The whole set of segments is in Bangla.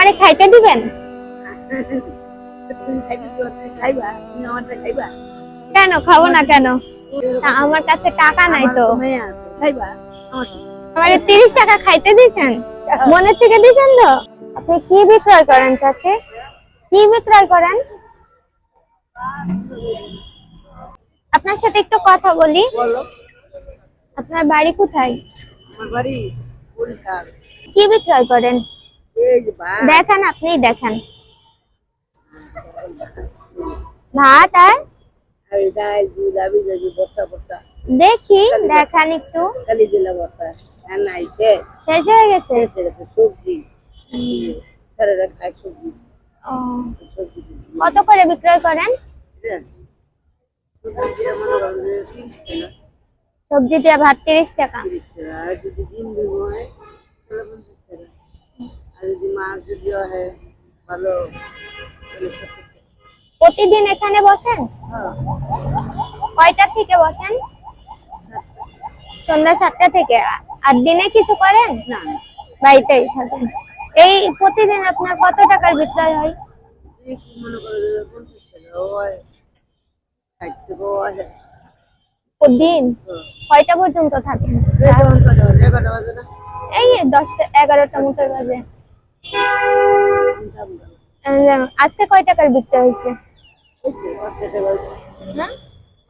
আমারে খাইতে দিবেন? তুমি খাইতে দিও, তুমি খাইবা, তুমি আমারটা খাইবা। কেন খাবো না কেন? তা আমার কাছে টাকা নাই আমার তো। তো মেয়ে আছে, খাইবা আমার সাথে। আমারে 30 টাকা খাইতে দিছেন? মনের থেকে দিছেন তো? আপনি কি বিক্রয় করেন চাচি? কি বিক্রয় করেন? আপনার সাথে একটু কথা বলি। বলো। আপনার বাড়ি কোথায়? আমার বাড়ি বরিশাল। কি বিক্রয় করেন? এই যে ভাত, দেখান, আপনি দেখান। ভাত আর আর এই ডাল, দুধ, আবি যাবি, ভর্তা ভর্তা, দেখি, দেখান একটু। কালি দিলা ভর্তা, আর নাই শেষ, শেষ হয়ে গেছে। শেষ হয়ে গেছে। সবজি, স্যারেরা খায় সবজি, ও, সবজি কত করে বিক্রয় করেন? সবজি মনে করেন যে 30 টাকা, সবজি দিয়ে ভাত 30 টাকা। 30 টাকা। আর যদি ডিম দিব হয় তাহলে 50 টাকা। আর যদি মাছ যদি হয় ভালো তাহলে 70 টাকা। প্রতিদিন এখানে বসেন? হ্যাঁ, কয়টা থেকে বসেন? সন্ধ্যা 7টা থেকে। আর দিনে কিছু করেন? না না, বাড়িতেই থাকেন। এই প্রতিদিন আপনার কত টাকার বিক্রয় হয়? এই মনে করেন যে 50 টাকা হয়, 60 টাকা হয়। প্রতিদিন কয়টা পর্যন্ত থাকেন? এই তখন কটা বাজে? 11টা বাজে না? এই 10-11টা মতো বাজে। আজকে কয় টাকার বিক্রয় হয়েছে? হয়েছে 5 টাকা হয়েছে, হ্যাঁ,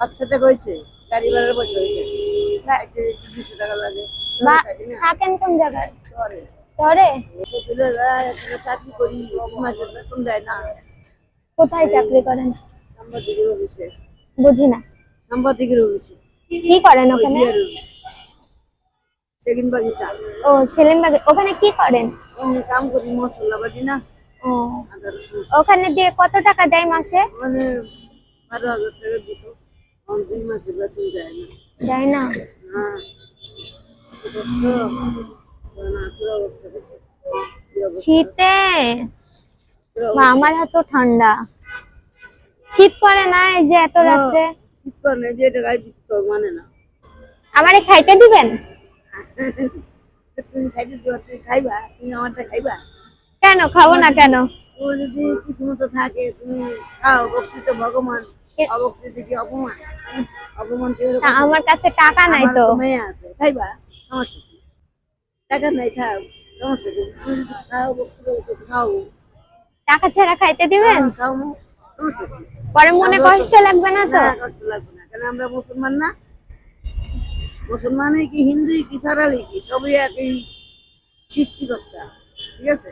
5 টাকা হয়েছে। গাড়ি ভাড়ার পয়সা হয়েছে। খাইতে 200 টাকা লাগে। বা খাইতে না থাকেন কোন জায়গায়? শহরে। শহরে? এসে চলে যায়, এখানে চাকরি করি, 2 মাসের বেতন দেয় না। কোথায় চাকরি করেন? সাংবাদিকের অফিসে, বুঝি না। সাংবাদিকের অফিসে। কি করেন ওই ওখানে? বিয়ার সেদিন বাগিচা ও, সেলিমবাগে। ওখানে কি করেন? অন্য কাম করি, মশলা বাটি না, ও, আদা রসুন। ওখানে দিয়ে কত টাকা দেয় মাসে? মানে 12,000 টাকা দিত, 2 মাসের বেতন দেয় না। দেয় না? হ্যাঁ, না তোর অবস্থা দেখছে, কি অবস্থা? শীতে তোর বা অবস্থা? আমার হাতও ঠান্ডা। শীত করে না এই যে এত রাত্রে? শীত করে না, যে এটা গায়ে দিচ্ছি তো মানে না। আমারে খাইতে দিবেন? তুমি খাইতে দিও, তুমি খাইবা, তুমি আমারটা খাইবা। কেন খাবো না কেন? ও যদি কিছু মতো থাকে তুমি খাও, ভক্তি তো ভগবান, এ- অভক্তি থেকে অপমান, অপমান কেউ তা আমার কাছে টাকা নাই আমার তো। তো মেয়ে আছে, খাইবা, সমস্যা কি? টাকা নাই, খাও, সমস্যা কি? তুমি যদি খাও, ভক্তি করে খাও, টাকা ছাড়া খাইতে দিবেন? খাও, সমস্যা কি? পরে মনে আমরা তো- কষ্ট লাগবে না তো? না, কষ্ট লাগবে না, কারণ আমরা মুসলমান না। মুসলমানই কি, হিন্দুই কি, সারালি কি, সবই একই সৃষ্টিকর্তা, ঠিক আছে।